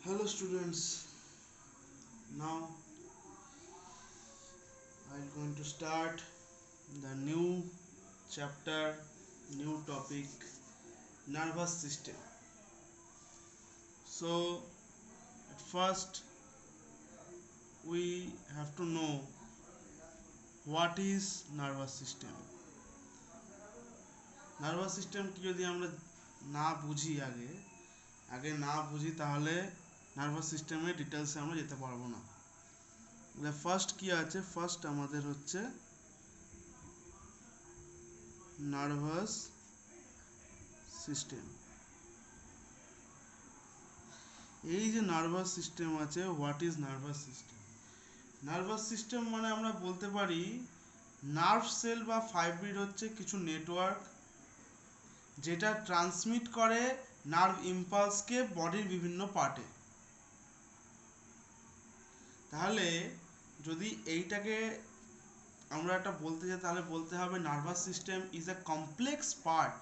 Hello students, now I'm going to start the new chapter, new topic, nervous system. So at first we have to know what is nervous system. Nervous system কি যদি আমরা না বুঝি আগে আগে না বুঝি তাহলে নার্ভাস সিস্টেমের ডিটেলসে আমরা যেতে পারবো না। ফার্স্ট কি আছে, ফার্স্ট আমাদের হচ্ছে নার্ভাস সিস্টেম। এই যে নার্ভাস সিস্টেম আছে, what is nervous system? Nervous system মানে আমরা বলতে পারি নার্ভ সেল বা ফাইব্রিড হচ্ছে কিছু নেটওয়ার্ক যেটা ট্রান্সমিট করে নার্ভ ইম্পালসকে বডির বিভিন্ন পার্টে। তাহলে যদি এইটাকে আমরা একটা বলতে চাই তাহলে বলতে হবে nervous system is a complex part,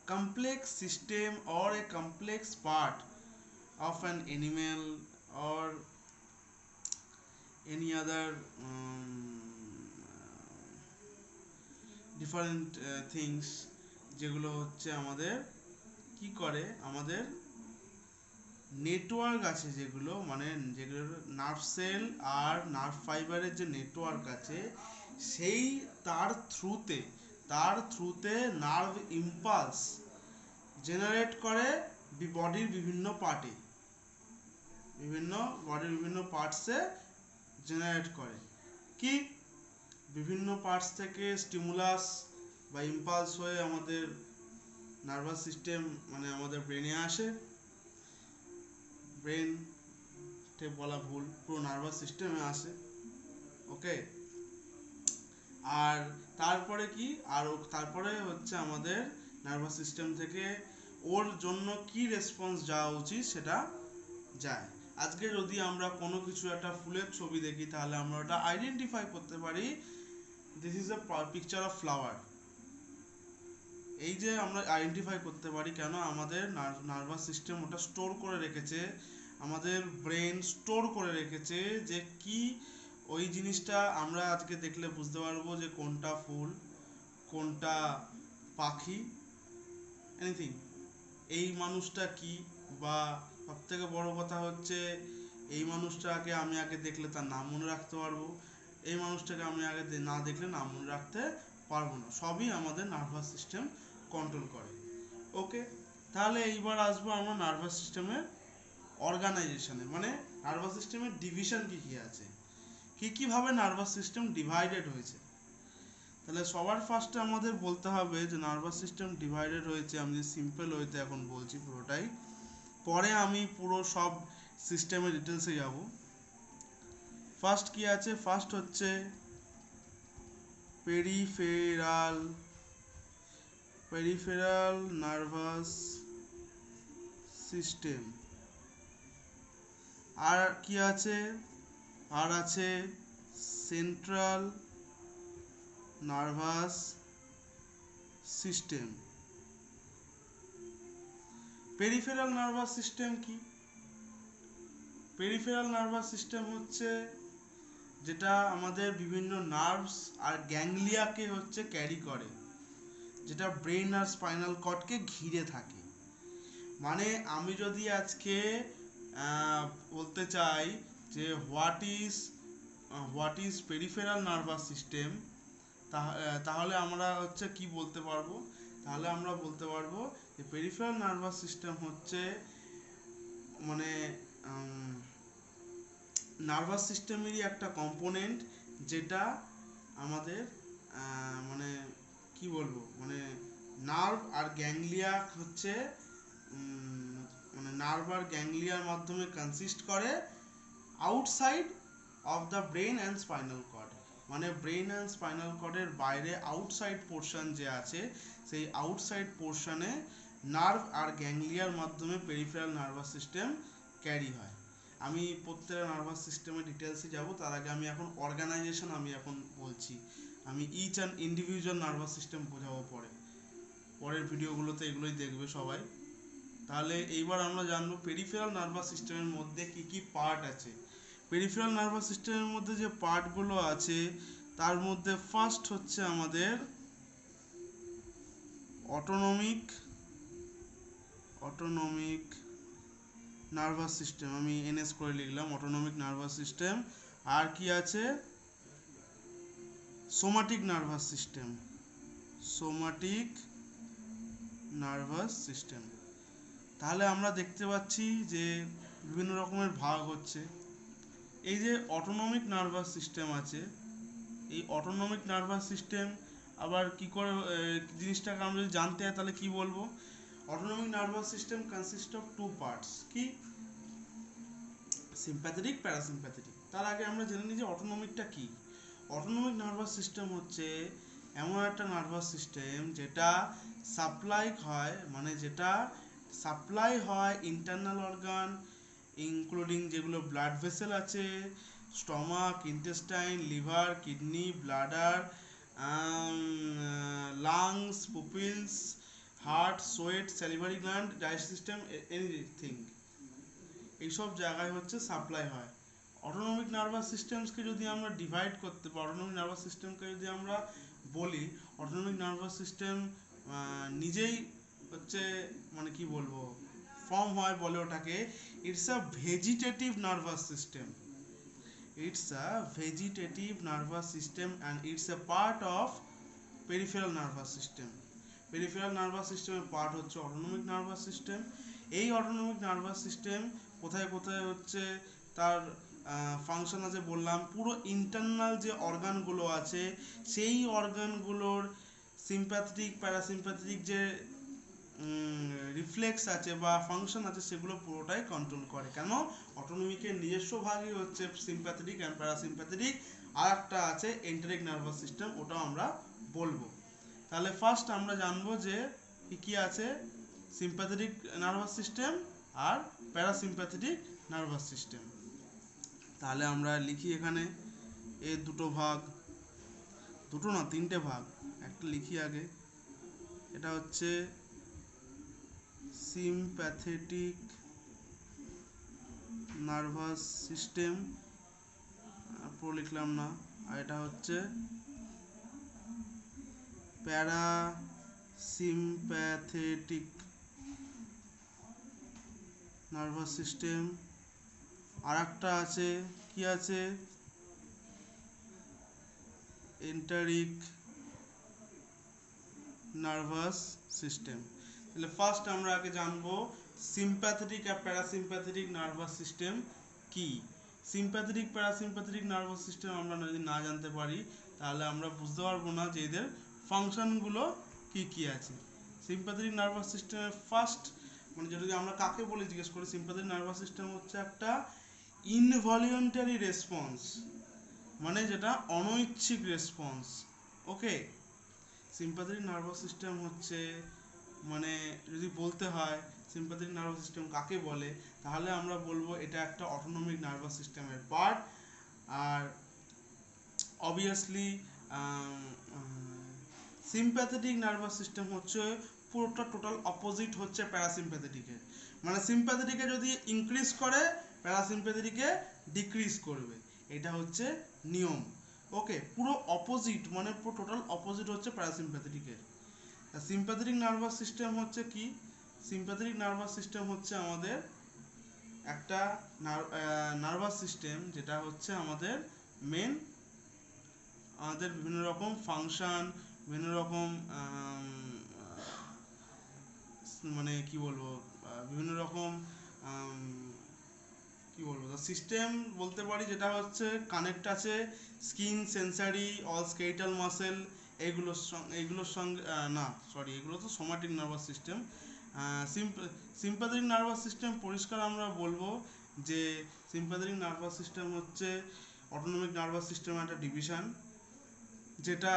complex system or a complex part of an animal or any other different things যেগুলো হচ্ছে আমাদের কি করে, আমাদের নেটওয়ার্ক আছে যেগুলো মানে যেগুলো নার্ভ সেল আর নার্ভ ফাইবারের যে নেটওয়ার্ক আছে সেই তার থ্রুতে নার্ভ ইম্পালস জেনারেট করে বডির বিভিন্ন পার্টসে জেনারেট করে কি বিভিন্ন পার্টস থেকে স্টিমুলাস বা ইম্পালস হয়ে আমাদের নার্ভাস সিস্টেম মানে আমাদের ব্রেনে আসে। ব্রেন তে বলা ভুল, পুরো নার্ভাস সিস্টেমে আসে। ওকে, আর তারপরে কি তারপরে হচ্ছে আমাদের নার্ভাস সিস্টেম থেকে ওর জন্য কি রেসপন্স যাওয়া উচিত সেটা যায়। আজকে যদি আমরা কোনো কিছু একটা ফুলের ছবি দেখি তাহলে আমরা ওটা আইডেন্টিফাই করতে পারি this is a picture of flower. এই যে আমরা আইডেন্টিফাই করতে পারি কেন, আমাদের নার্ভাস সিস্টেম ওটা স্টোর করে রেখেছে, আমাদের ব্রেন স্টোর করে রেখেছে যে কি ওই জিনিসটা আমরা আজকে দেখলে বুঝতে পারবো যে কোনটা ফুল কোনটা পাখি এনিথিং, এই মানুষটা কি, বা সব থেকে বড় কথা হচ্ছে এই মানুষটাকে আমি আগে দেখলে তার নাম মনে রাখতে পারবো, এই মানুষটাকে আমি আগে না দেখলে নাম মনে রাখতে পারবো না। সবই আমাদের নার্ভাস সিস্টেম কন্ট্রোল করে। ওকে, তাহলে এইবার আসবো আমরা নার্ভাস সিস্টেমের অর্গানাইজেশনে, মানে নার্ভাস সিস্টেমের ডিভিশন কি কি আছে, কি ভাবে নার্ভাস সিস্টেম ডিভাইডেড হয়েছে। তাহলে সবার ফার্স্টে আমাদের বলতে হবে যে নার্ভাস সিস্টেম ডিভাইডেড হয়েছে, আমি সিম্পল ওয়েতে এখন বলছি পুরোটাই, পরে আমি পুরো সব সিস্টেমের ডিটেলসে যাব। ফার্স্ট কি আছে, ফার্স্ট হচ্ছে পেরিফেরাল নার্ভাস সিস্টেম। আর কি আছে, আর আছে central nervous system. Peripheral nervous system কি? পেরিফেরাল নার্ভাস সিস্টেম হচ্ছে যেটা আমাদের বিভিন্ন নার্ভস আর গ্যাংলিয়াকে হচ্ছে ক্যারি করে, যেটা ব্রেন আর স্পাইনাল কর্ডকে ঘিরে থাকে। মানে আমি যদি আজকে বলতে চাই যে what is peripheral nervous system, তাহলে আমরা হচ্ছে কি বলতে পারবো, তাহলে আমরা বলতে পারবো যে পেরিফেরাল নার্ভাস সিস্টেম হচ্ছে মানে নার্ভাস সিস্টেমেরই একটা কম্পোনেন্ট যেটা আমাদের মানে কি বলবো, মানে নার্ভ আর গ্যাংলিয়া হচ্ছে মানে নার্ভ আর গ্যাংলিয়ার মাধ্যমে কনসিস্ট করে outside of the brain and spinal cord. মানে ব্রেন অ্যান্ড স্পাইনাল কর্ডের বাইরে আউটসাইড পোর্শন যে আছে সেই আউটসাইড পোর্শনে নার্ভ আর গ্যাংলিয়ার মাধ্যমে পেরিফেরাল নার্ভাস সিস্টেম ক্যারি হয়। আমি প্রত্যেকটা নার্ভাস সিস্টেমের ডিটেলসে যাব, তার আগে আমি এখন অর্গানাইজেশন আমি এখন বলছি। আমি each and individual nervous system বোঝাবো পরের ভিডিওগুলোতে, এগুলোই দেখবে সবাই। তাহলে এইবার আমরা জানবো পেরিফেরাল নার্ভাস সিস্টেমের মধ্যে কি কি পার্ট আছে। পেরিফেরাল নার্ভাস সিস্টেমের মধ্যে যে পার্টগুলো আছে তার মধ্যে ফার্স্ট হচ্ছে আমাদের অটোনমিক অটোনমিক নার্ভাস সিস্টেম, আমি এনএস করে লিখলাম অটোনমিক নার্ভাস সিস্টেম। আর কি আছে, somatic nervous system, somatic nervous system. তাহলে আমরা দেখতে পাচ্ছি যে বিভিন্ন রকমের ভাগ হচ্ছে। এই যে অটোনমিক নার্ভাস সিস্টেম আছে, এই অটোনমিক নার্ভাস সিস্টেম আবার কি করে জিনিসটাকে আমরা যদি জানতে হয় তাহলে কি বলবো, autonomic nervous system consist of two parts, কি সিম্প্যাথেটিক প্যারাসিম্প্যাথেটিক। তার আগে আমরা জেনে নিই যে অটোনমিকটা কি। অটোনমিক নার্ভাস সিস্টেম হচ্ছে এমন একটা নার্ভাস সিস্টেম যেটা সাপ্লাই হয়, মানে যেটা সাপ্লাই হয় ইন্টারনাল অর্গান ইনক্লুডিং যেগুলো ব্লাড ভেসেল আছে, stomach, intestine, liver, kidney, bladder, lungs, pupils, heart, sweat, salivary gland, digestive system, anything, এইসব জায়গায় হচ্ছে সাপ্লাই হয়। অটোনমিক নার্ভাস সিস্টেমসকে যদি আমরা ডিভাইড করতে বা অটোনমিক নার্ভাস সিস্টেমকে যদি আমরা বলি, অটোনমিক নার্ভাস সিস্টেম নিজেই হচ্ছে মানে কি বলবো ফর্ম হয় বলে ওটাকে, it's a vegetative nervous system, it's a vegetative nervous system and it's a part of peripheral nervous system. Peripheral nervous সিস্টেমের পার্ট হচ্ছে অটোনমিক নার্ভাস সিস্টেম। এই অটোনমিক নার্ভাস সিস্টেম কোথায় কোথায় হচ্ছে তার ফাংশন আছে বললাম, পুরো ইন্টারনাল যে অর্গানগুলো আছে সেই অর্গানগুলোর সিম্প্যাথেটিক প্যারাসিম্প্যাথেটিক যে রিফ্লেক্স আছে বা ফাংশন আছে সেগুলো পুরোটাই কন্ট্রোল করে। কেন, অটোনমিকের নিজস্ব ভাগই হচ্ছে সিম্প্যাথেটিক অ্যান্ড প্যারাসিম্প্যাথেটিক, আর একটা আছে এন্টেরিক নার্ভাস সিস্টেম, ওটাও আমরা বলবো। তাহলে ফার্স্ট আমরা জানবো যে কি কি আছে, সিম্প্যাথেটিক নার্ভাস সিস্টেম আর প্যারাসিম্প্যাথেটিক নার্ভাস সিস্টেম। তাহলে আমরা লিখি এখানে এর দুটো ভাগ, দুটো না তিনটে ভাগ, একটা লিখি আগে, এটা হচ্ছে sympathetic নার্ভাস সিস্টেম, পুরো লিখলাম না, আর এটা হচ্ছে প্যারাসিম্প্যাথেটিক নার্ভাস সিস্টেম। আর একটা আছে কি আছে, এন্টারিক নার্ভাস সিস্টেম। তাহলে ফার্স্ট আমরা আগে জানবো সিম্প্যাথেটিক আর প্যারাসিম্প্যাথেটিক নার্ভাস সিস্টেম কি। সিম্প্যাথেটিক প্যারাসিম্প্যাথেটিক নার্ভাস সিস্টেম আমরা যদি না জানতে পারি তাহলে আমরা বুঝতে পারবো না যে এদের ফাংশনগুলো কি কি আছে। সিম্প্যাথেটিক নার্ভাস সিস্টেমের ফার্স্ট মানে যদি আমরা কাকে বলে জিজ্ঞেস করি, সিম্প্যাথেটিক নার্ভাস সিস্টেম হচ্ছে একটা ইনভলিউন্টারি রেসপন্স, মানে যেটা অনৈচ্ছিক রেসপন্স। ওকে, সিম্প্যাথেটিক নার্ভাস সিস্টেম হচ্ছে মানে যদি বলতে হয় সিম্প্যাথেটিক নার্ভাস সিস্টেম কাকে বলে তাহলে আমরা বলবো এটা একটা অটোনমিক নার্ভাস সিস্টেমের পার্ট। আর অবভিয়াসলি সিম্প্যাথেটিক নার্ভাস সিস্টেম হচ্ছে পুরোটা টোটাল অপোজিট হচ্ছে প্যারাসিম্প্যাথেটিকের, মানে সিম্প্যাথেটিকে যদি ইনক্রিজ করে প্যারাসিম্প্যাথেটিকে ডিক্রিজ করবে, এটা হচ্ছে নিয়ম। ওকে, পুরো অপোজিট মানে পুরো টোটাল অপোজিট হচ্ছে প্যারাসিম্প্যাথেটিকের। সিম্প্যাথেটিক নার্ভাস সিস্টেম হচ্ছে কি, সিম্প্যাথেটিক নার্ভাস সিস্টেম হচ্ছে আমাদের একটা নার্ভাস সিস্টেম যেটা হচ্ছে আমাদের মেন আমাদের বিভিন্ন রকম ফাংশন, বিভিন্ন রকম মানে কি বলবো বিভিন্ন রকম কি বলবো সিস্টেম বলতে পারি, যেটা হচ্ছে কানেক্ট আছে skin, sensory, all skeletal muscle, এইগুলোর সঙ্গে না সরি এগুলো তো somatic nervous system. Sympathetic nervous system পরিষ্কার আমরা বলবো যে সিম্প্যাথেটিক নার্ভাস সিস্টেম হচ্ছে অটোনমিক নার্ভাস সিস্টেমের একটা ডিভিশন, যেটা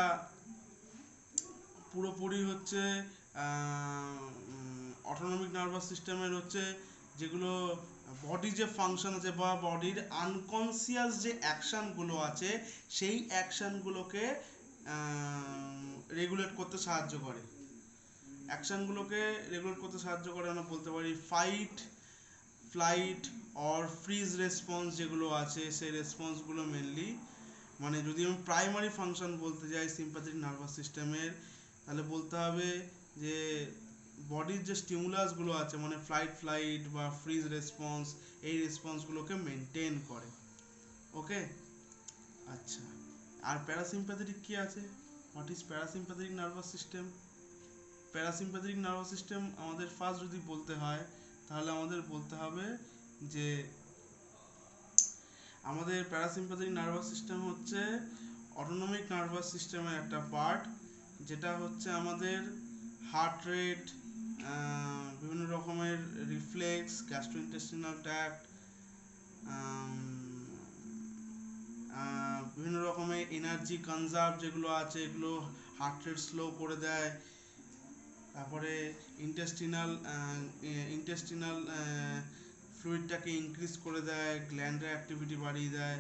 পুরোপুরি হচ্ছে অটোনমিক নার্ভাস সিস্টেমের হচ্ছে যেগুলো বডি যে ফাংশন আছে বা বডির আনকনসিয়াস যে অ্যাকশনগুলো আছে সেই অ্যাকশনগুলোকে রেগুলেট করতে সাহায্য করে। অ্যাকশনগুলোকে রেগুলেট করতে সাহায্য করে। আমরা বলতে পারি fight, flight or fridge response যেগুলো আছে, সেই রেসপন্সগুলো মেনলি, মানে যদি আমি প্রাইমারি ফাংশন বলতে যাই সিম্প্যাথেটিক নার্ভাস সিস্টেমের, তাহলে বলতে হবে যে বডির যে স্টিমুলাসগুলো আছে, মানে ফ্লাইট বা ফ্রিজ রেসপন্স, এই রেসপন্সগুলোকে মেনটেন করে। ওকে, আচ্ছা। আর প্যারাসিম্প্যাথেটিক কি আছে? What is parasympathetic nervous system? Parasympathetic nervous system আমাদের ফার্স্ট যদি বলতে হয়, তাহলে আমাদের বলতে হবে যে আমাদের প্যারাসিম্প্যাথেটিক নার্ভাস সিস্টেম হচ্ছে অটোনমিক নার্ভাস সিস্টেমের একটা পার্ট, যেটা হচ্ছে আমাদের হার্ট রেট, বিভিন্ন রকমের রিফ্লেক্স, গ্যাস্ট্রোইন্টেস্টিনাল ট্র্যাক্ট, বিভিন্ন রকমের এনার্জি কনজার্ভ যেগুলো আছে, এগুলো হার্ট রেট স্লো করে দেয়। তারপরে ইন্টেস্টিনাল ফ্লুইডটাকে ইনক্রিজ করে দেয়, গ্ল্যান্ডের অ্যাক্টিভিটি বাড়িয়ে দেয়।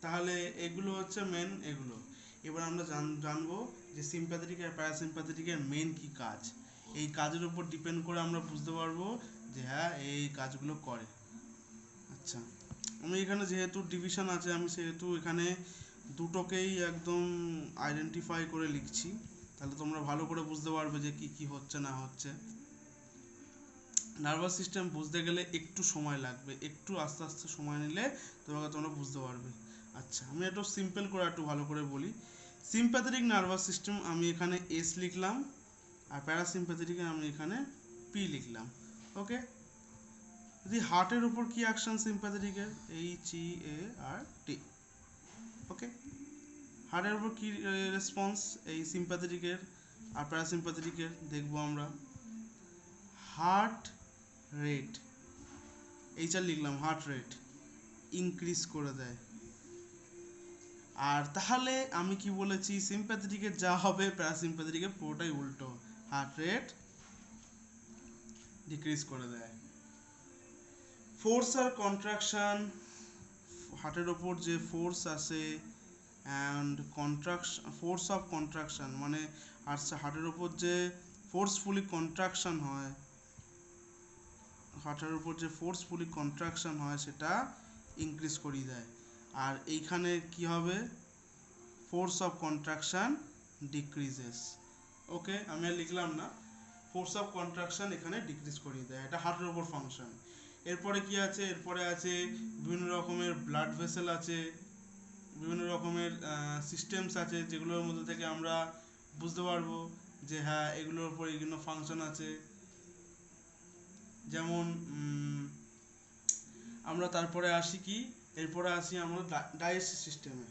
তাহলে এগুলো হচ্ছে মেন এগুলো। এবার আমরা জানবো যে সিম্প্যাথেটিক আর প্যারাসিম্প্যাথেটিকের মেন কি কাজ। এই কাজের উপর ডিপেন্ড করে আমরা বুঝতে পারবো যে হ্যাঁ এই কাজগুলো করে। আচ্ছা, আমি এখানে যেহেতু ডিভিশন আছে, আমি সেহেতু এখানে দুটোকেই একদম আইডেন্টিফাই করে লিখছি, তাহলে তোমরা ভালো করে বুঝতে পারবে যে কি কি হচ্ছে না হচ্ছে। নার্ভাস সিস্টেম বুঝতে গেলে একটু সময় লাগবে, একটু আস্তে আস্তে সময় নিলে তোমরা বুঝতে পারবে। আচ্ছা, আমি একটু সিম্পল করে একটু ভালো করে বলি। সিম্প্যাথেটিক নার্ভাস সিস্টেম আমি এখানে এস লিখলাম, আর প্যারাসিম্প্যাথেটিকে আমি এখানে পি লিখলাম। ওকে, যদি হার্টের উপর কি অ্যাকশন সিম্প্যাথেটিকের, HEART। ওকে, হার্টের উপর কি রেসপন্স এই সিম্প্যাথেটিকের আর প্যারাসিম্প্যাথেটিকের দেখবো আমরা। হার্ট রেট, এইটা লিখলাম, হার্ট রেট ইনক্রিজ করে দেয়। আর তাহলে আমি কি বলেছি, সিম্প্যাথেটিকের যা হবে প্যারাসিম্প্যাথেটিকের পুরোটাই উল্টো, হার্ট রেট ডিক্রিজ করে দেয়। ফোর্স আর কন্ট্রাকশন, হার্টের ওপর যে ফোর্স আসে and contraction, force of contraction মানে হার্টের ওপর যে ফোর্সফুলি কন্ট্রাকশন হয়, হার্টের উপর যে ফোর্সফুলি কন্ট্রাকশন হয় সেটা ইনক্রিজ করিয়ে দেয়। আর এইখানে কি হবে, ফোর্স অফ কন্ট্রাকশন ডিক্রিজেস। ওকে, আমি আর লিখলাম না, ফোর্স অফ কন্ট্রাকশন এখানে ডিক্রিজ করিয়ে দেয়, এটা হার্টের উপর ফাংশন। এরপরে কি আছে, এরপরে আছে বিভিন্ন রকমের ব্লাড ভেসেল আছে, বিভিন্ন রকমের সিস্টেমস আছে, যেগুলোর মধ্যে থেকে আমরা বুঝতে পারবো যে হ্যাঁ এগুলোর উপর এগুলো ফাংশন আছে। যেমন আমরা তারপরে আসি কি, এরপরে আসি আমরা ডাইজেস্টিভ সিস্টেমে।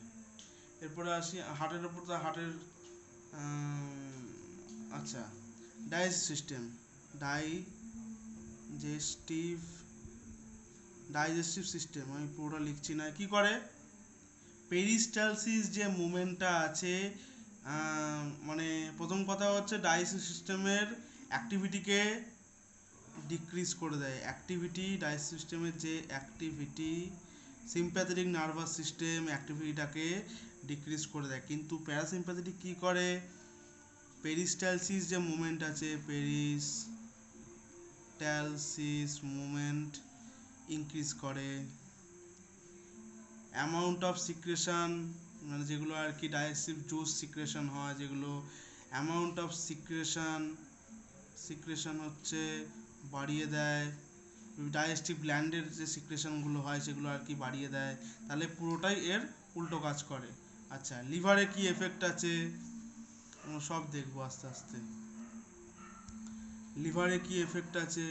এরপরে আসি হার্টের উপর, তো হার্টের আচ্ছা, ডাইজেস্টিভ সিস্টেম আমি পুরোটা লিখছি না। কি করে, পেরিস্টালসিস যে মুভমেন্টটা আছে, মানে প্রথম কথা হচ্ছে ডাইজেস্টিভ সিস্টেমের অ্যাক্টিভিটিকে ডিক্রিজ করে দেয়। ডাইজেস্টিভ সিস্টেমের যে অ্যাক্টিভিটি, সিম্প্যাথেটিক নার্ভাস সিস্টেম অ্যাক্টিভিটিটাকে ডিক্রিজ করে দেয়। কিন্তু প্যারাসিম্প্যাথেটিক কি করে, পেরিস্টালসিস যে মুভমেন্ট আছে, পেরিস্টালসিস মুভমেন্ট ইনক্রিজ করে। অ্যামাউন্ট অফ সিক্রেশন, মানে যেগুলো আর কি ডাইজেস্টিভ জুস সিক্রেশন হয়, যেগুলো অ্যামাউন্ট অফ সিক্রেশন হচ্ছে বাড়িয়ে দেয়। ডাইজেস্টিভ গ্ল্যান্ডের যে সিক্রেশনগুলো হয় সেগুলো আর কি বাড়িয়ে দেয়। তাহলে পুরোটাই এর উল্টো কাজ করে। আচ্ছা, লিভারে কি এফেক্ট আছে আমরা সব দেখবো আস্তে আস্তে। লিভারে কি এফেক্ট আছে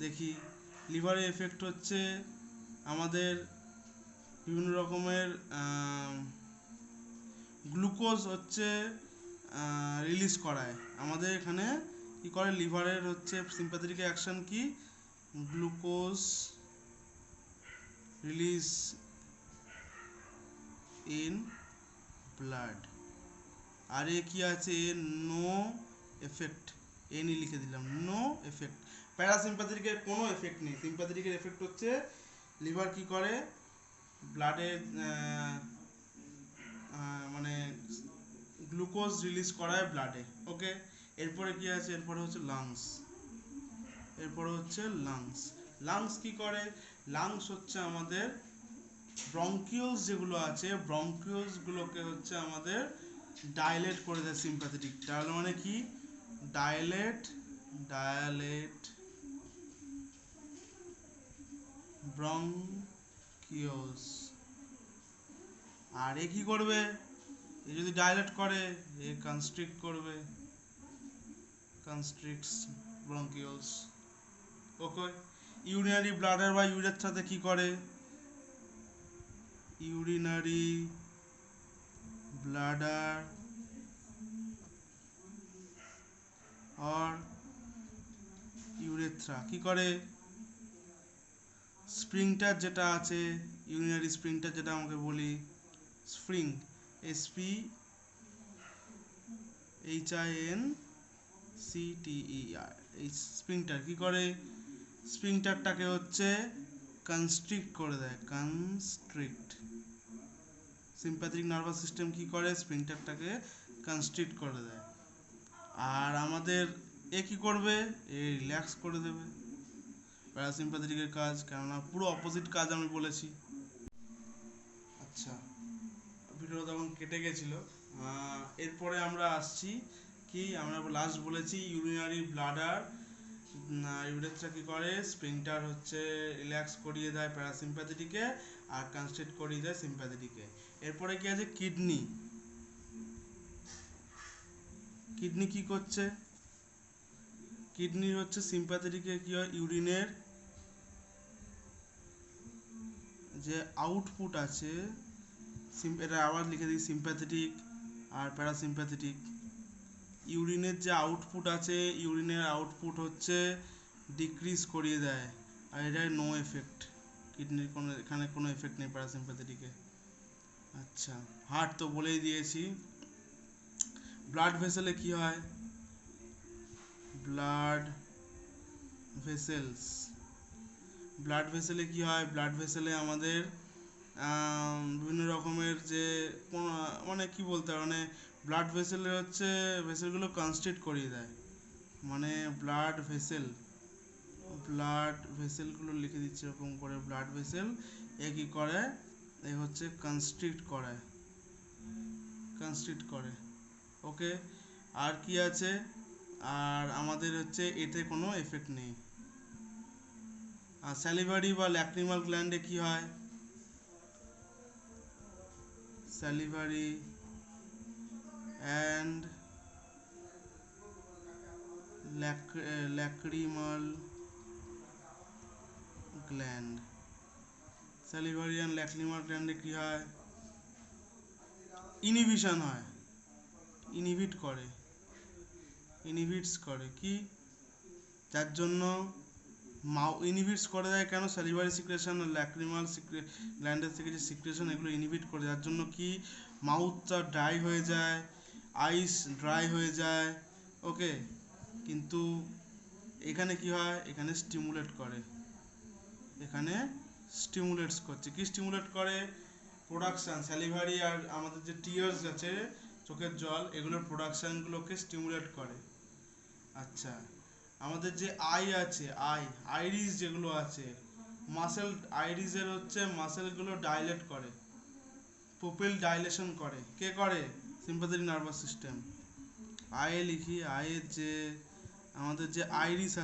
দেখি। লিভারে এফেক্ট হচ্ছে আমাদের বিভিন্ন রকমের গ্লুকোজ হচ্ছে রিলিজ করায়। আমাদের এখানে কি করে, লিভারের হচ্ছে সিম্প্যাথেটিক অ্যাকশন কি, গ্লুকোজ রিলিজ ইন ব্লাড। আর এ কি আছে, নো এফেক্ট, এনই লিখে দিলাম, নো এফেক্ট। প্যারাসিম্প্যাথেটিকের কোনো এফেক্ট নেই। সিম্প্যাথেটিকের এফেক্ট হচ্ছে লিভার কি করে, ব্লাডে মানে গ্লুকোজ রিলিজ করায় ব্লাডে। ওকে, এরপরে কি আছে, এরপরে হচ্ছে লাংস। এরপরে হচ্ছে লাংস। লাংস কি করে? লাংস হচ্ছে আমাদের ব্রঙ্কিওলস যেগুলো আছে, ব্রঙ্কিওলস গুলোকে হচ্ছে আমাদের ডাইলেট করে দেয় সিম্প্যাথেটিক। তাহলে মানে কি? Dilate bronchioles. আর এ কি করবে? এ যদি ডাইলেট করে, এ কনস্ট্রিক্ট করবে, কনস্ট্রিক্টস ব্রঙ্কিওলস। ওকে। ইউরিনারি ব্লাডার বা ইউরেথ্রাতে কি করে? ইউরিনারি ব্লাডার আর ইউরেথ্রা কি করে? স্প্রিংটার যেটা আছে, ইউরিনারি স্প্রিংটার যেটা আমাকে বলি, স্প্রিং, এসপি HINCTER, এই স্প্রিংটার কি করে? স্প্রিংটারটাকে হচ্ছে কনস্ট্রিক্ট করে দেয়, কনস্ট্রিক্ট। সিম্প্যাথেটিক নার্ভাস সিস্টেম কি করে? স্প্রিংটারটাকে কনস্ট্রিক্ট করে দেয়। আর আমাদের এ কি করবে? এ রিল্যাক্স করে দেবে। প্যারাসিম্প্যাথেটিকের কাজ, কেননা পুরো অপোজিট কাজ আমি বলেছি। আচ্ছা, ভিডিওটা তখন কেটে গেছিল। এরপরে আমরা আসছি কি, আমরা লাস্ট বলেছি ইউরিনারি ব্লাডার ইউরেথ্রা কি করে? স্প্রিংটার হচ্ছে রিল্যাক্স করিয়ে দেয় প্যারাসিম্প্যাথেটিকে আর কনস্ট্রিক্ট করিয়ে দেয় সিম্প্যাথেটিকে। এরপরে কি আছে? কিডনি। কিডনি কি করছে? কিডনি হচ্ছে সিম্প্যাথেটিকে কি হয়? ইউরিনের যে আউটপুট আছে, এটা আবার লিখে দিই, সিম্প্যাথেটিক আর প্যারাসিম্প্যাথেটিক। ইউরিনের যে আউটপুট আছে, ইউরিনের আউটপুট হচ্ছে ডিক্রিজ করিয়ে দেয়, আর এটার নো এফেক্ট। কিডনির কোনো, এখানে কোনো এফেক্ট নেই প্যারাসিম্প্যাথেটিকে। আচ্ছা, হার্ট তো বলেই দিয়েছি। ব্লাড ভেসেলে কি হয়? ব্লাড ভেসেলস, ব্লাড ভেসেলে কি হয়? ব্লাড ভেসেলে আমাদের বিভিন্ন রকমের যে মানে কি বলতে হয়, মানে ব্লাড ভেসেলে হচ্ছে ভেসেলগুলো কনস্ট্রিক্ট করিয়ে দেয়। মানে ব্লাড ভেসেলগুলো লিখে দিচ্ছে এরকম করে, ব্লাড ভেসেল এ কি করে? এ হচ্ছে কনস্ট্রিক্ট করে। ওকে। আর কি আছে? আর আমাদের হচ্ছে এতে কোনো এফেক্ট নেই। আর স্যালিভারি বা ল্যাক্রিমাল গ্ল্যান্ডে কি হয়? Salivary and lacrimal gland, salivary and lacrimal গ্ল্যান্ডে কি হয়? ইনহিবিশন হয়, ইনহিবিটস করে কি? যার জন্য ইনহিবিটস করে দেয় কেন? স্যালিভারি সিক্রেশন আর ল্যাক্রিমাল গ্ল্যান্ডের থেকে যে সিক্রেশন, এগুলো ইনহিবিট করে, যার জন্য কি মাউথটা ড্রাই হয়ে যায়, আইস ড্রাই হয়ে যায়। ওকে। কিন্তু এখানে কি হয়? এখানে স্টিমুলেট করে, এখানে স্টিমুলেটস করছে। কি স্টিমুলেট করে? প্রোডাকশান, স্যালিভারি আর আমাদের যে টিয়ার্স আছে, চোখের জল, এগুলোর প্রোডাকশানগুলোকে স্টিমুলেট করে। আচ্ছা, আমাদের যে আই আছে, আইরিস যেগুলো আছে, মাসেল, আইরিসের হচ্ছে মাসেলগুলো ডাইলেট করে, পুপিল ডাইলেশন করে। কে করে? Sympathetic nervous system. আয়ে লিখি, আয়ের যে আমাদের যে আইরিস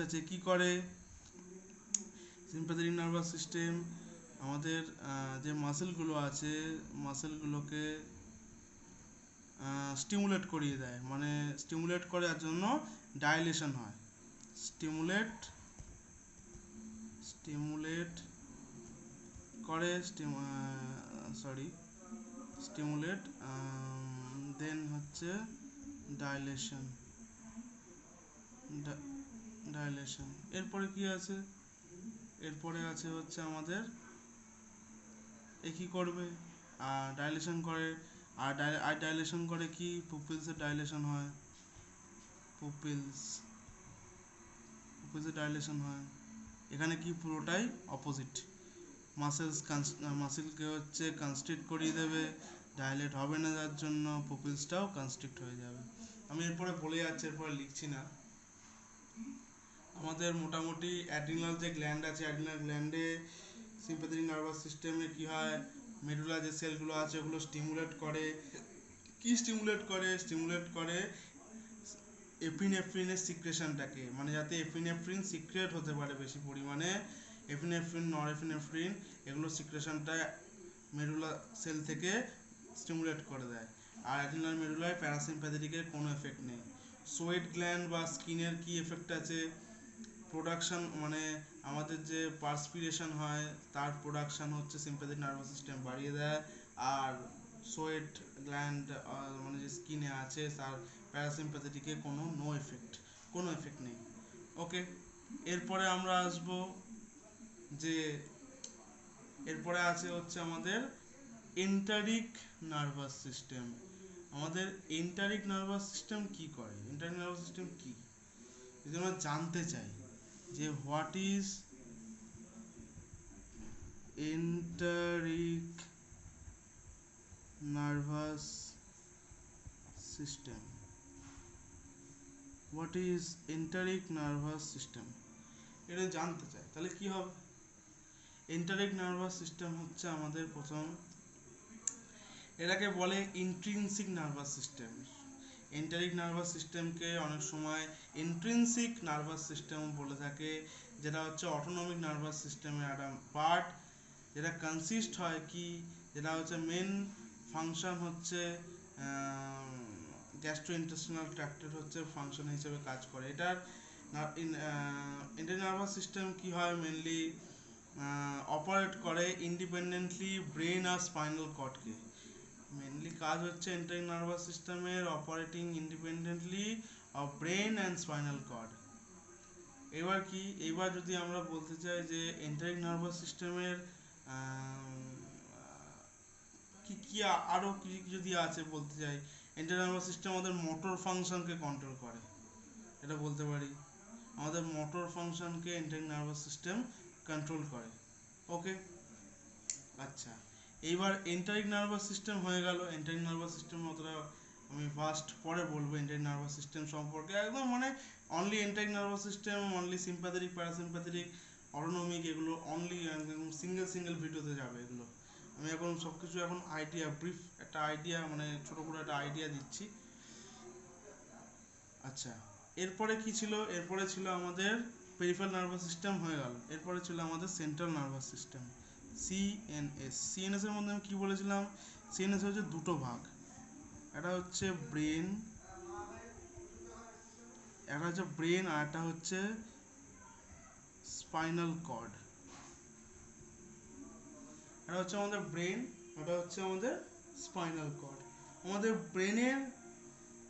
আছে কি করে? সিম্প্যাথেটিক নার্ভাস সিস্টেম আমাদের যে মাসেলগুলো আছে, মাসেলগুলোকে স্টিমুলেট করিয়ে দেয়, মানে স্টিমুলেট করে, যার জন্য ডাইলেশন হয়। স্টিমুলেট করে, স্টিমুলেট দেন হচ্ছে ডাইলেশন। এরপরে কি আছে? এরপরে আছে হচ্ছে আমাদের এ কি করবে? ডাইলেশন করে। আর ডাইলেশন করে কি? পুপিলসের ডাইলেশন হয়, পুপিলসের ডাইলেশন হয়। এখানে কি পুরোটাই অপোজিট। মাসেলকে হচ্ছে কনস্ট্রিক্ট করিয়ে দেবে, ডাইলেট হবে না, যার জন্য পুপিলসটাও কনস্ট্রিক্ট হয়ে যাবে। আমি এরপরে বলে যাচ্ছি, এরপরে লিখছি না। আমাদের মোটামুটি অ্যাড্রিনাল যে গ্ল্যান্ড আছে, অ্যাড্রিনাল গ্ল্যান্ডে সিম্প্যাথেটিক নার্ভাস সিস্টেমে কি হয়, মেডুলা যে সেলগুলো আছে ওগুলো স্টিমুলেট করে। কি স্টিমুলেট করে এপিনেফ্রিনের সিক্রেশনটাকে, মানে যাতে এপিনেফ্রিন সিক্রেট হতে পারে বেশি পরিমাণে। এপিনেফ্রিন, নরএপিনেফ্রিন এগুলো সিক্রেশনটা মেডুলা সেল থেকে স্টিমুলেট করে দেয়। আর অ্যাড্রিনাল মেডুলায় প্যারাসিম্প্যাথেটিকের কোনো এফেক্ট নেই। সোয়েট গ্ল্যান্ড বা স্কিনের কি এফেক্ট আছে, প্রোডাকশন মানে আমাদের যে পার্সপিরেশন হয় তার প্রোডাকশন হচ্ছে সিম্প্যাথেটিক নার্ভাস সিস্টেম বাড়িয়ে দেয়। আর সোয়েট গ্ল্যান্ড মানে যে স্কিনে আছে তার প্যারাসিম্প্যাথেটিকে কোনো এফেক্ট নেই। ওকে, এরপরে আমরা আসব যে এরপরে আছে হচ্ছে আমাদের এন্টারিক নার্ভাস সিস্টেম। আমাদের এন্টারিক নার্ভাস সিস্টেম কি করে, এন্টারিক নার্ভাস সিস্টেম কি যদি আমরা জানতে চাই যে what is enteric nervous system, what is enteric nervous system, এটা জানতে চাই তাহলে কি হবে। এন্টারিক নার্ভাস সিস্টেম হচ্ছে আমাদের প্রথম, এটাকে বলে intrinsic nervous system. Enteric nervous সিস্টেমকে অনেক সময় ইন্ট্রিনসিক নার্ভাস সিস্টেম বলে থাকে, যেটা হচ্ছে অটোনমিক নার্ভাস সিস্টেমের একটা পার্ট, যেটা কনসিস্ট হয় কি, যেটা হচ্ছে মেন ফাংশন হচ্ছে গ্যাস্ট্রোইন্টেস্টিনাল ট্র্যাক্টের হচ্ছে ফাংশন হিসেবে কাজ করে। এটার এন্টারিক নার্ভাস সিস্টেম কি হয়, মেনলি অপারেট করে ইন্ডিপেন্ডেন্টলি ব্রেন আর স্পাইনাল কর্ডকে। মেনলি কাজ হচ্ছে এন্টারিক নার্ভাস সিস্টেমের operating independently of brain and spinal cord. এবার যদি আমরা বলতে চাই যে এন্টারিক নার্ভাস সিস্টেমের কি কি আরো কি যদি আছে বলতে চাই, এন্টারিক নার্ভাস সিস্টেম আমাদের মোটর ফাংশনকে কন্ট্রোল করে, এটা বলতে পারি। আমাদের মোটর ফাংশনকে এন্টারিক নার্ভাস সিস্টেম কন্ট্রোল করে। ওকে, আচ্ছা, এইবার এন্টারিক নার্ভাস সিস্টেম হয়ে গেল। এন্টারিক নার্ভাস সিস্টেম অতটা আমি ফার্স্ট পরে বলবো এন্টারিক নার্ভাস সিস্টেম সম্পর্কে, একদম মানে only enteric nervous system, only sympathetic, parasympathetic, autonomic, এগুলো অনলি সিঙ্গেল ভিডিওতে যাবে এগুলো। আমি এখন সব কিছু এখন আইডিয়া, ব্রিফ একটা আইডিয়া, মানে ছোটো করে একটা আইডিয়া দিচ্ছি। আচ্ছা, এরপরে কি ছিল, এরপরে ছিল আমাদের পেরিফেরাল নার্ভাস সিস্টেম হয়ে গেল। এরপরে ছিল আমাদের সেন্ট্রাল নার্ভাস সিস্টেম, সিএনএস এর মধ্যে আমি কি বলেছিলাম, সিএনএস হচ্ছে দুটো ভাগ, একটা হচ্ছে ব্রেন, আর একটা হচ্ছে স্পাইনাল কর্ড। এটা হচ্ছে আমাদের ব্রেন, এটা হচ্ছে আমাদের স্পাইনাল কর্ড। আমাদের ব্রেনের,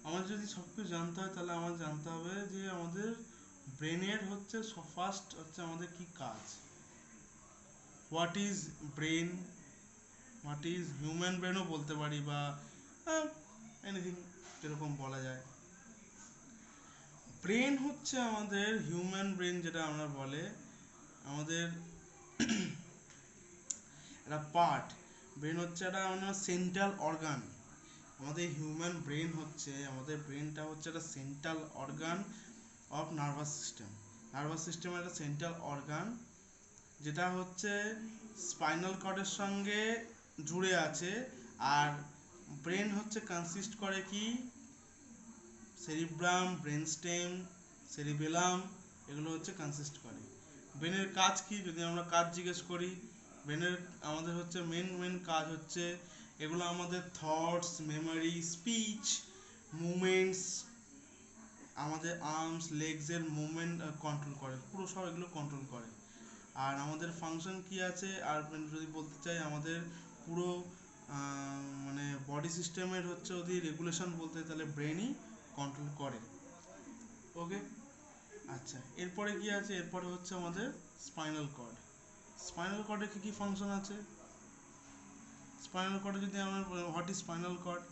আমাদের যদি সবকিছু জানতে হয় তাহলে আমাদের জানতে হবে যে আমাদের ব্রেনের হচ্ছে ফার্স্ট হচ্ছে আমাদের কি কাজ, what is brain, what is human ব্রেনও বলতে পারি, বা এনিথিং যেরকম বলা যায়। ব্রেন হচ্ছে আমাদের হিউম্যান ব্রেন, যেটা আমরা বলে আমাদের একটা পার্ট। ব্রেন হচ্ছে একটা আমাদের সেন্ট্রাল অর্গান। আমাদের হিউম্যান ব্রেন হচ্ছে, আমাদের ব্রেনটা হচ্ছে একটা central organ of nervous system. Nervous সিস্টেমের একটা সেন্ট্রাল অর্গান, যেটা হচ্ছে স্পাইনাল কর্ডের সঙ্গে জুড়ে আছে। আর ব্রেন হচ্ছে কনসিস্ট করে কি, সেরিব্রাম, ব্রেনস্টেম, সেরিবেলাম, এগুলো হচ্ছে কনসিস্ট করে। ব্রেনের কাজ কি, যদি আমরা কাজ জিজ্ঞেস করি, ব্রেনের আমাদের হচ্ছে মেন কাজ হচ্ছে এগুলো আমাদের থটস, মেমোরি, স্পিচ, মুভমেন্টস, আমাদের আর্মস লেগসের মুভমেন্ট কন্ট্রোল করে, পুরো সব এগুলো কন্ট্রোল করে। আর আমাদের ফাংশন কি আছে, আর যদি বলতে চাই আমাদের পুরো মানে বডি সিস্টেমের হচ্ছে যদি রেগুলেশন বলতে তাহলে ব্রেনই কন্ট্রোল করে। ওকে, আচ্ছা, এরপরে কি আছে, এরপরে হচ্ছে আমাদের স্পাইনাল কর্ড। স্পাইনাল কর্ডে কি কি ফাংশন আছে, স্পাইনাল কর্ডে যদি আমরা হোয়াট ইজ স্পাইনাল কর্ড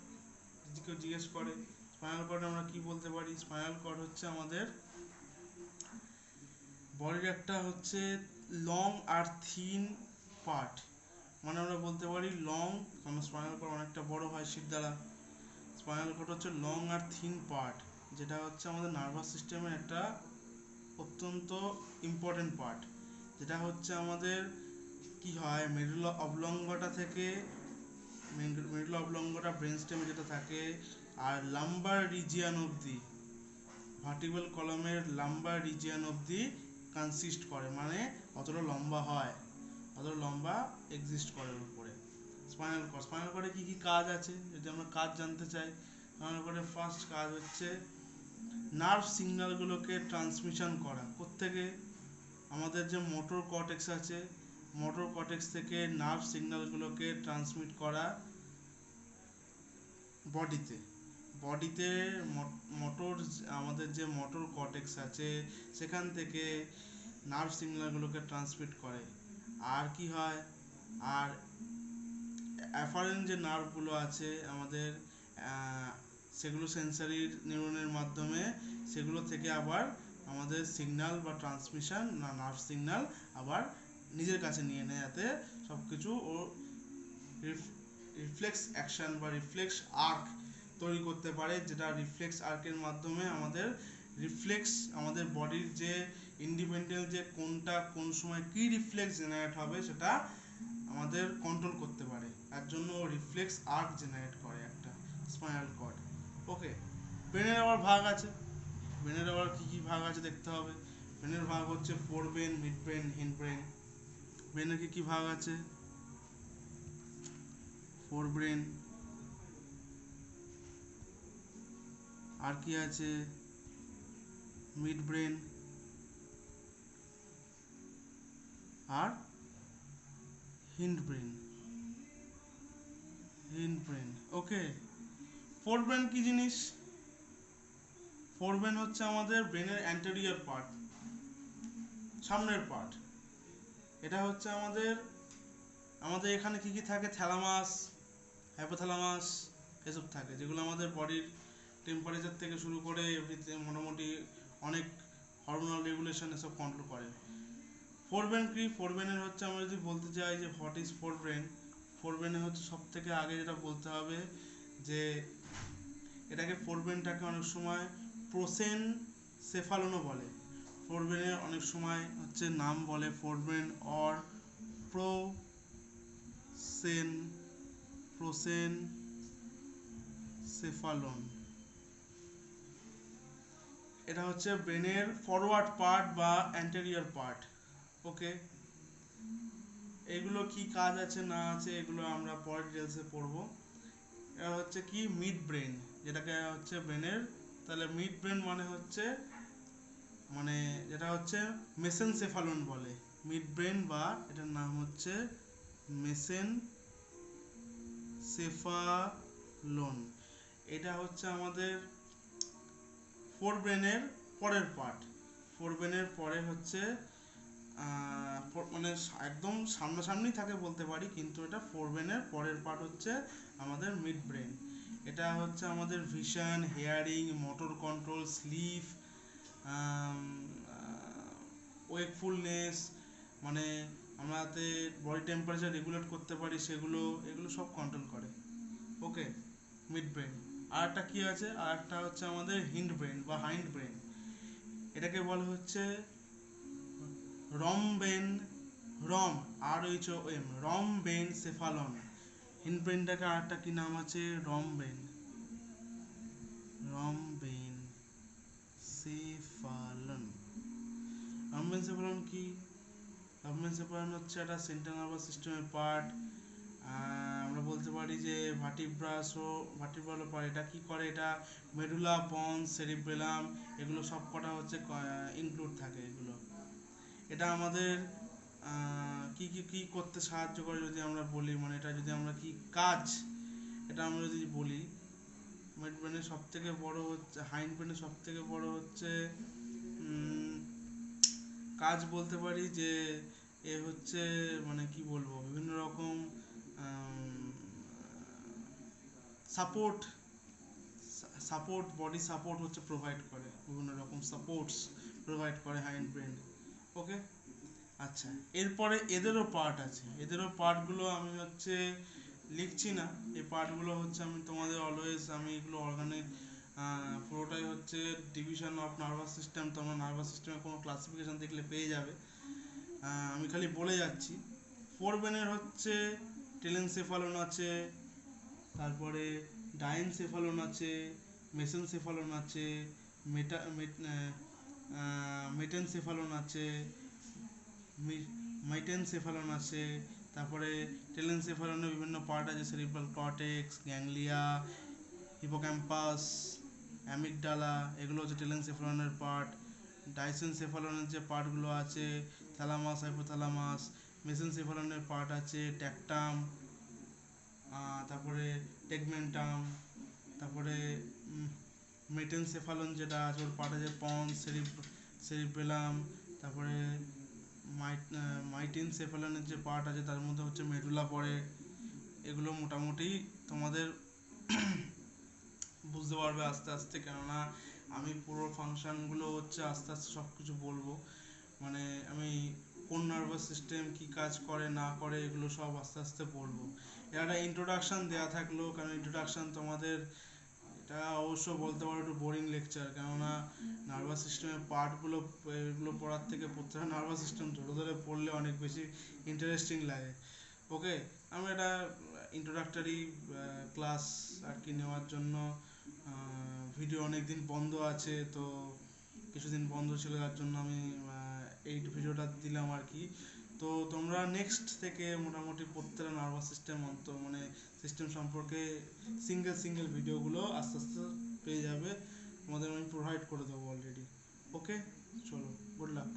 যদি কেউ জিজ্ঞেস করে, স্পাইনাল কর্ডে আমরা কি বলতে পারি, স্পাইনাল কর্ড হচ্ছে আমাদের বডির একটা হচ্ছে লং আর থিন পার্ট, মানে আমরা বলতে পারি লং, কারণ স্পাইনাল কর্ড অনেকটা বড় হয় শিট দ্বারা। স্পাইনাল কর্ড হচ্ছে লং আর থিন পার্ট, যেটা হচ্ছে আমাদের নার্ভাস সিস্টেমের একটা অত্যন্ত ইম্পর্টেন্ট পার্ট। যেটা হচ্ছে আমাদের কি হয়, মেডুলা অবলঙ্গটা থেকে, মেডুলা অবলঙ্গটা ব্রেন স্টেমে যেটা থাকে, আর লাম্বার রিজিয়ান অবধি, ভার্টিব্রাল কলামের লাম্বার রিজিয়ান অবধি কনসিস্ট করে, মানে অতটা লম্বা হয়, অতটা লম্বা এক্সিস্ট করে ওর উপরে স্পাইনাল কর্ড। স্পাইনাল কর্ডে কী কী কাজ আছে যদি আমরা কাজ জানতে চাই, স্পাইনাল কর্ডের ফার্স্ট কাজ হচ্ছে নার্ভ সিগন্যালগুলোকে ট্রান্সমিশন করা। কোত্থেকে? আমাদের যে মোটর কর্টেক্স আছে, মোটর কর্টেক্স থেকে নার্ভ সিগন্যালগুলোকে ট্রান্সমিট করা বডিতে। বডিতে মোটর, আমাদের যে মোটর কর্টেক্স আছে সেখান থেকে নার্ভ সিগন্যালগুলোকে ট্রান্সমিট করে। আর কি হয়, আর অ্যাফারেন্ট যে নার্ভগুলো আছে আমাদের, সেগুলো সেন্সারি নিউরনের মাধ্যমে সেগুলো থেকে আবার আমাদের সিগন্যাল বা ট্রান্সমিশন না নার্ভ সিগন্যাল আবার নিজের কাছে নিয়ে নেয়, যাতে সব কিছু ও রিফ্লেক্স অ্যাকশন বা রিফ্লেক্স আর্ক তৈরি করতে পারে, যেটা রিফ্লেক্স আর্কের মাধ্যমে আমাদের রিফ্লেক্স, আমাদের বডির যে ইন্ডিপেন্ডেন্ট যে কোনটা কোন সময় কি রিফ্লেক্স জেনারেট হবে সেটা আমাদের কন্ট্রোল করতে পারে। তার জন্য রিফ্লেক্স আর্ক জেনারেট করে একটা স্পাইনাল কর্ড। ওকে, ব্রেনের আবার ভাগ আছে। ব্রেনের আবার কী কী ভাগ আছে দেখতে হবে। ব্রেনের ভাগ হচ্ছে forebrain, midbrain, hindbrain. ব্রেনের কী কী ভাগ আছে? ফোর ব্রেন, আর কি আছে, মিড ব্রেন আর হিন্ড ব্রেন। হিন্ড ব্রেন, ওকে। ফোর ব্রেন কি জিনিস? ফোর ব্রেন হচ্ছে আমাদের ব্রেনের অ্যান্টেরিয়র পার্ট, সামনের পার্ট। এটা হচ্ছে আমাদের আমাদের এখানে কি কি থাকে, থ্যালামাস, হাইপোথ্যালামাস এসব থাকে, যেগুলো আমাদের বডির টেম্পারেচার থেকে শুরু করে এভরিথিং, মোটামুটি অনেক হরমোনাল রেগুলেশন এসব কন্ট্রোল করে। ফোর ব্রেন কি? ফোর ব্রেনের হচ্ছে আমরা যদি বলতে চাই যে what is four brain, four ব্রেনে হচ্ছে সব থেকে আগে যেটা বলতে হবে যে এটাকে, ফোর ব্রেনটাকে অনেক সময় প্রোসেন সেফালনও বলে। ফোর ব্রেনের অনেক সময় হচ্ছে নাম বলে ফোর ব্রেন অর প্রোসেন, প্রোসেন সেফালন। এটা হচ্ছে ব্রেনের ফরওয়ার্ড পার্ট বা অ্যান্টেরিয়র পার্ট। ওকে, এগুলো কি কাজ আছে না আছে এগুলো আমরা পরের ডিটেলসে পড়বো। এটা হচ্ছে কি মিড ব্রেন, যেটাকে হচ্ছে ব্রেনের, তাহলে মিড ব্রেন মানে হচ্ছে, মানে যেটা হচ্ছে মেসেনসেফালন বলে মিড ব্রেন, বা এটার নাম হচ্ছে মেসেনসেফালন। এটা হচ্ছে আমাদের ফোর ব্রেনের পরের পার্ট। ফোর ব্রেনের পরে হচ্ছে মানে একদম সামনাসামনি থাকে বলতে পারি, কিন্তু এটা ফোর ব্রেনের পরের পার্ট হচ্ছে আমাদের মিড ব্রেন। এটা হচ্ছে আমাদের vision, hearing, motor control, sleep, wakefulness, মানে আমাদের বডি টেম্পারেচার রেগুলেট করতে পারি সেগুলো, এগুলো সব কন্ট্রোল করে। ওকে, মিড ব্রেন। আর একটা কি আছে, আর একটা হচ্ছে আমাদের হিন্ড ব্রেন বা হাইন্ড ব্রেন। এটাকে বলা হচ্ছে রমবেন, রম আর এইচ ও এম, রমবেন সেফালন। হিন্ড ব্রেনটাকে আর একটা কি নাম আছে, রমবেন, রমবেন সেফালন। রমবেন সেফালন কি? রমবেন সেফালন হচ্ছে একটা সেন্ট্রাল নার্ভাস সিস্টেমের পার্ট। আমরা বলতে পারি যে ভার্টিব্রাল পার্ট। এটা কি করে, এটা মেডুলা, পন্স, সেরিবেলাম, এগুলো সব কটা হচ্ছে ইনক্লুড থাকে এগুলো। এটা আমাদের কি কি কি করতে সাহায্য করে যদি আমরা বলি, মানে এটা যদি আমরা কি কাজ, এটা আমরা যদি বলি, মিড ব্রেনের সব থেকে বড় হচ্ছে, হাইন্ড ব্রেনের সব থেকে বড় হচ্ছে কাজ বলতে পারি যে এ হচ্ছে, মানে কি বলবো, বিভিন্ন রকম সাপোর্ট, বডি সাপোর্ট হচ্ছে প্রোভাইড করে, বিভিন্ন রকম সাপোর্টস প্রোভাইড করে হাইন্ড ব্রেন। ওকে, আচ্ছা, এরপরে এদেরও পার্ট আছে, এদেরও পার্টগুলো আমি হচ্ছে লিখছি না। এই পার্টগুলো হচ্ছে আমি তোমাদের অলওয়েজ আমি এগুলো অর্গানিক পুরোটাই হচ্ছে ডিভিশন অফ নার্ভাস সিস্টেম, তোমরা নার্ভাস সিস্টেমের কোনো ক্লাসিফিকেশন দেখলে পেয়ে যাবে। আমি খালি বলে যাচ্ছি। ফোরবেনের হচ্ছে টেলেনসেফালন আছে, তারপরে ডায়েনসেফালন আছে, মেসেনসেফালন আছে, মেটা মেটেনসেফালন আছে, মাইটেনসেফালন আছে, তারপরে টেলেনসেফালনের বিভিন্ন পার্ট আছে, cerebral cortex, ganglia, hippocampus, amygdala, এগুলো হচ্ছে টেলেনসেফালনের পার্ট। ডাইসেনসেফালনের যে পার্টগুলো আছে, থ্যালামাস, হাইপোথ্যালামাস, মেসেনসেফালনের পার্ট আছে ট্যাকটাম, তারপরে টেগমেন্টাম, তারপরে মেটেনসেফালন যেটা আছে ওর পার্ট আছে পন্স, সেরিবেলাম, তারপরে মাইটেনসেফালনের যে পার্ট আছে তার মধ্যে হচ্ছে মেডুলা পড়ে। এগুলো মোটামুটি তোমাদের বুঝতে পারবে আস্তে আস্তে, কেননা আমি পুরো ফাংশনগুলো হচ্ছে আস্তে আস্তে সব কিছু বলবো। মানে আমি কোন নার্ভাস সিস্টেম কি কাজ করে না করে এগুলো সব আস্তে আস্তে বলবো। একটা ইন্ট্রোডাকশন দেওয়া থাকলো, কারণ ইন্ট্রোডাকশন তোমাদের এটা অবশ্য বলতে পারো একটু বোরিং লেকচার, কেননা নার্ভাস সিস্টেমের পার্টগুলো এগুলো পড়ার থেকে প্রত্যেকটা নার্ভাস সিস্টেম ধরে ধরে পড়লে অনেক বেশি ইন্টারেস্টিং লাগে। ওকে, আমি একটা ইন্ট্রোডাক্টরি ক্লাস আর কি নেওয়ার জন্য ভিডিও অনেক দিন বন্ধ আছে, তো কিছুদিন বন্ধ ছিল যার জন্য আমি এই ভিডিওটা দিলাম আর কি। তো তোমরা নেক্সট থেকে মোটামুটি প্রত্যেকটা নার্ভাস সিস্টেম মানে সিস্টেম সম্পর্কে সিঙ্গেল সিঙ্গেল ভিডিওগুলো আস্তে আস্তে পেয়ে যাবে, তোমাদের আমি প্রোভাইড করে দেবো অলরেডি। ওকে, চলো, গুড লাক।